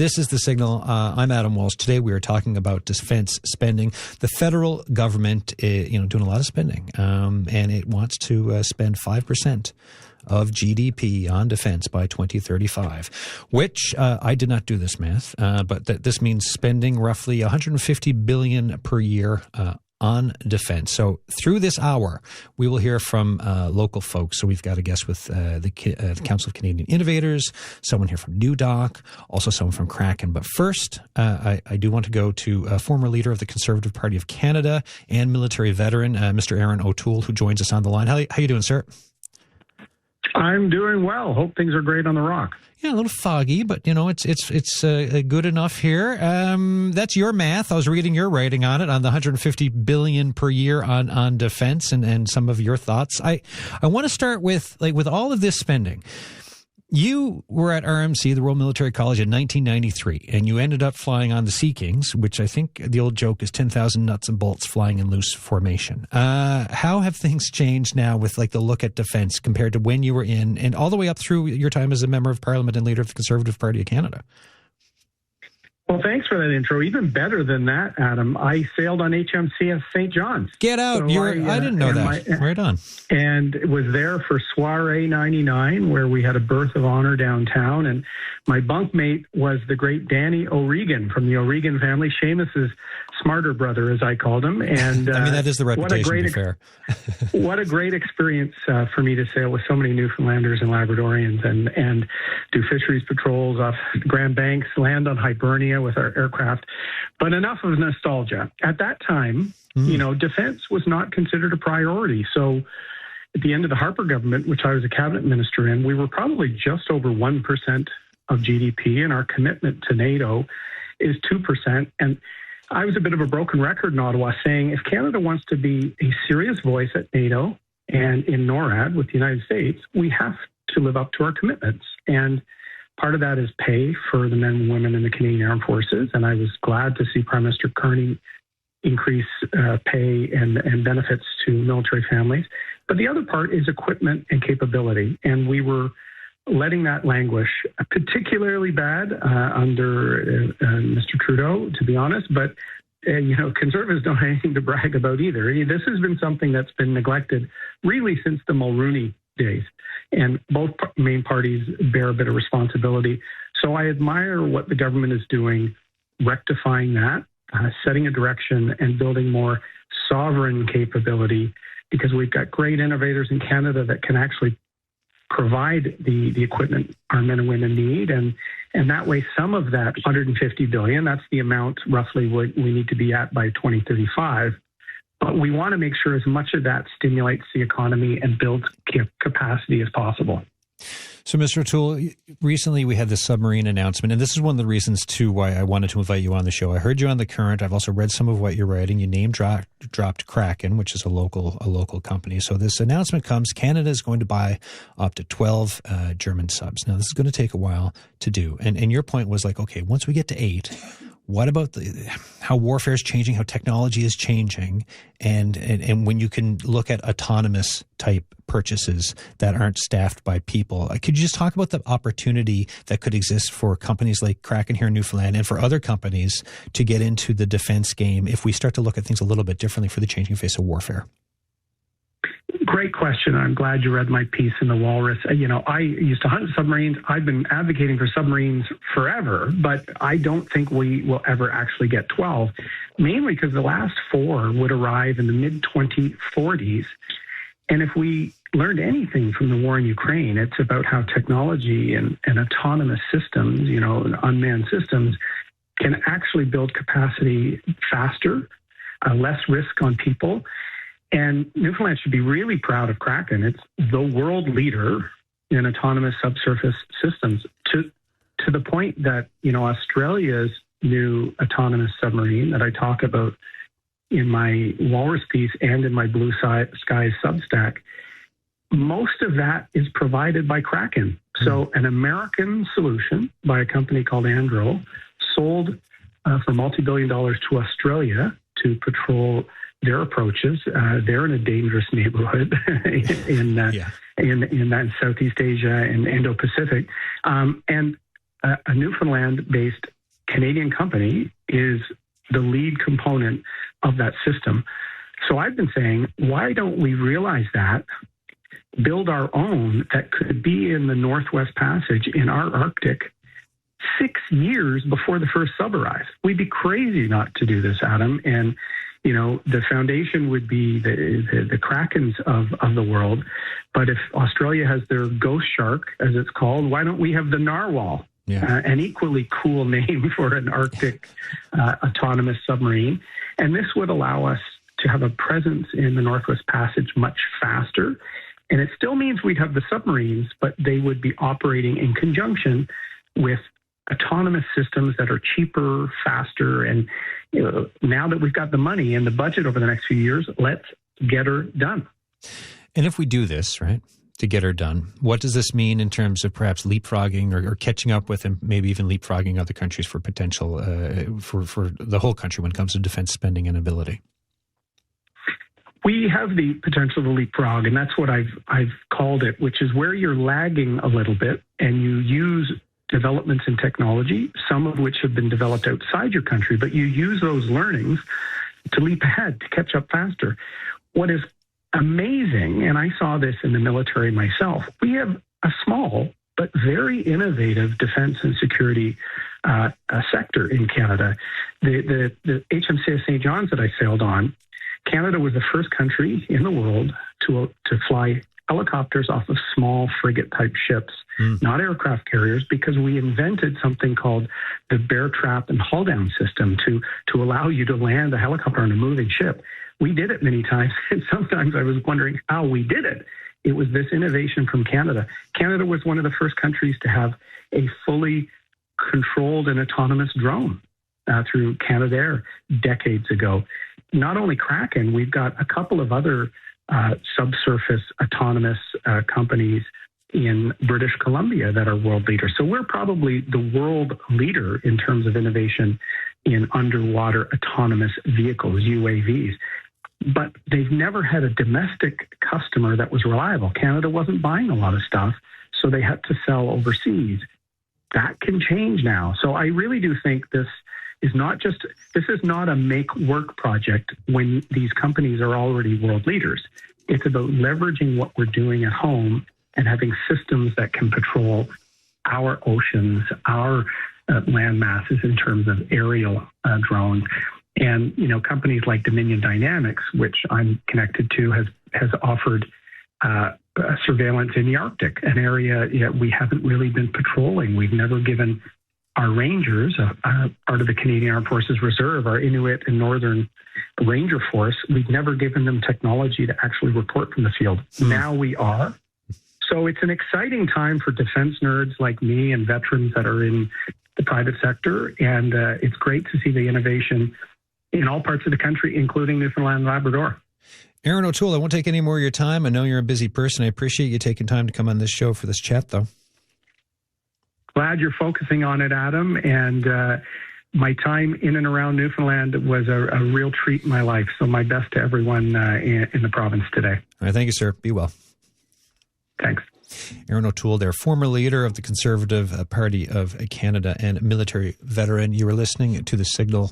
This is The Signal. I'm Adam Walsh. Today we are talking about defense spending. The federal government is, doing a lot of spending, and it wants to spend 5% of GDP on defense by 2035, which I did not do this math, but this means spending roughly $150 billion per year on defense. So through this hour, we will hear from local folks. So we've got a guest with the Council of Canadian Innovators, someone here from NewDoc, also someone from Kraken. But first, I do want to go to a former leader of the Conservative Party of Canada and military veteran, Mr. Aaron O'Toole, who joins us on the line. How you doing, sir? I'm doing well. Hope things are great on the Rock. Yeah, a little foggy, but it's good enough here. That's your math. I was reading your writing on it, on the 150 billion per year on defense, and some of your thoughts. I want to start with all of this spending. You were at RMC, the Royal Military College, in 1993, and you ended up flying on the Sea Kings, which I think the old joke is 10,000 nuts and bolts flying in loose formation. How have things changed now with the look at defense compared to when you were in, and all the way up through your time as a member of Parliament and leader of the Conservative Party of Canada? Well, thanks for that intro. Even better than that, Adam, I sailed on HMCS St. John's. Get out. So I didn't know that. Right on. And was there for Soiree 99, where we had a berth of honor downtown. And my bunkmate was the great Danny O'Regan from the O'Regan family, Seamus's smarter brother, as I called him. And that is the reputation, to be fair. What a great experience for me to sail with so many Newfoundlanders and Labradorians and do fisheries patrols off Grand Banks, land on Hibernia with our aircraft. But enough of nostalgia. At that time, defense was not considered a priority. So at the end of the Harper government, which I was a cabinet minister in, we were probably just over 1% of GDP, and our commitment to NATO is 2%. And I was a bit of a broken record in Ottawa, saying if Canada wants to be a serious voice at NATO and in NORAD with the United States, we have to live up to our commitments. And part of that is pay for the men and women in the Canadian Armed Forces. And I was glad to see Prime Minister Carney increase pay and benefits to military families. But the other part is equipment and capability. And we were letting that languish, particularly bad under Mr. Trudeau, to be honest. But, Conservatives don't have anything to brag about either. This has been something that's been neglected really since the Mulroney days. And both main parties bear a bit of responsibility. So I admire what the government is doing, rectifying that, setting a direction and building more sovereign capability, because we've got great innovators in Canada that can actually provide the equipment our men and women need. And that way, some of that $150 billion, that's the amount roughly we need to be at by 2035. But we want to make sure as much of that stimulates the economy and builds capacity as possible. So, Mr. O'Toole, recently we had this submarine announcement, and this is one of the reasons, too, why I wanted to invite you on the show. I heard you on The Current. I've also read some of what you're writing. You name-dropped Kraken, which is a local company. So this announcement comes, Canada is going to buy up to 12 German subs. Now, this is going to take a while to do. And your point was okay, once we get to 8, what about how warfare is changing, how technology is changing, and when you can look at autonomous type purchases that aren't staffed by people? Could you just talk about the opportunity that could exist for companies like Kraken here in Newfoundland and for other companies to get into the defense game if we start to look at things a little bit differently for the changing face of warfare? Great question. I'm glad you read my piece in the Walrus. I used to hunt submarines. I've been advocating for submarines forever, but I don't think we will ever actually get 12, mainly because the last 4 would arrive in the mid-2040s. And if we learned anything from the war in Ukraine, it's about how technology and autonomous systems, unmanned systems, can actually build capacity faster, less risk on people. And Newfoundland should be really proud of Kraken. It's the world leader in autonomous subsurface systems to the point that, Australia's new autonomous submarine that I talk about in my Walrus piece and in my Blue Skies Substack, most of that is provided by Kraken. So an American solution by a company called Andro sold for multi-billion dollars to Australia to patrol their approaches. They're in a dangerous neighborhood in Southeast Asia and Indo-Pacific. And a Newfoundland-based Canadian company is the lead component of that system. So I've been saying, why don't we realize that, build our own that could be in the Northwest Passage in our Arctic 6 years before the first sub arrives? We'd be crazy not to do this, Adam. And, the foundation would be the Krakens of the world. But if Australia has their ghost shark, as it's called, why don't we have the narwhal? Yeah. An equally cool name for an Arctic autonomous submarine. And this would allow us to have a presence in the Northwest Passage much faster. And it still means we'd have the submarines, but they would be operating in conjunction with autonomous systems that are cheaper, faster. And now that we've got the money and the budget over the next few years, let's get her done. And if we do this, right, to get her done, what does this mean in terms of perhaps leapfrogging or catching up with and maybe even leapfrogging other countries for potential, for the whole country when it comes to defense spending and ability? We have the potential to leapfrog, and that's what I've called it, which is where you're lagging a little bit and you use developments in technology, some of which have been developed outside your country, but you use those learnings to leap ahead, to catch up faster. What is amazing, and I saw this in the military myself, we have a small but very innovative defense and security sector in Canada. The HMCS St. John's that I sailed on, Canada was the first country in the world to fly helicopters off of small frigate-type ships, not aircraft carriers, because we invented something called the bear trap and hull-down system to allow you to land a helicopter on a moving ship. We did it many times, and sometimes I was wondering how we did it. It was this innovation from Canada. Canada was one of the first countries to have a fully controlled and autonomous drone through Canadair decades ago. Not only Kraken, we've got a couple of other subsurface autonomous companies in British Columbia that are world leaders. So we're probably the world leader in terms of innovation in underwater autonomous vehicles, UAVs. But they've never had a domestic customer that was reliable. Canada wasn't buying a lot of stuff, so they had to sell overseas. That can change now. So I really do think this is not a make work project when these companies are already world leaders. It's about leveraging what we're doing at home and having systems that can patrol our oceans, our land masses in terms of aerial drones. And, companies like Dominion Dynamics, which I'm connected to, has offered surveillance in the Arctic, an area we haven't really been patrolling. We've never given our Rangers, part of the Canadian Armed Forces Reserve, our Inuit and Northern Ranger Force, we've never given them technology to actually report from the field. Now we are. So it's an exciting time for defense nerds like me and veterans that are in the private sector. And it's great to see the innovation in all parts of the country, including Newfoundland and Labrador. Aaron O'Toole, I won't take any more of your time. I know you're a busy person. I appreciate you taking time to come on this show for this chat, though. Glad you're focusing on it, Adam. And my time in and around Newfoundland was a real treat in my life. So my best to everyone in the province today. All right. Thank you, sir. Be well. Thanks. Aaron O'Toole there, former leader of the Conservative Party of Canada and military veteran. You were listening to The Signal.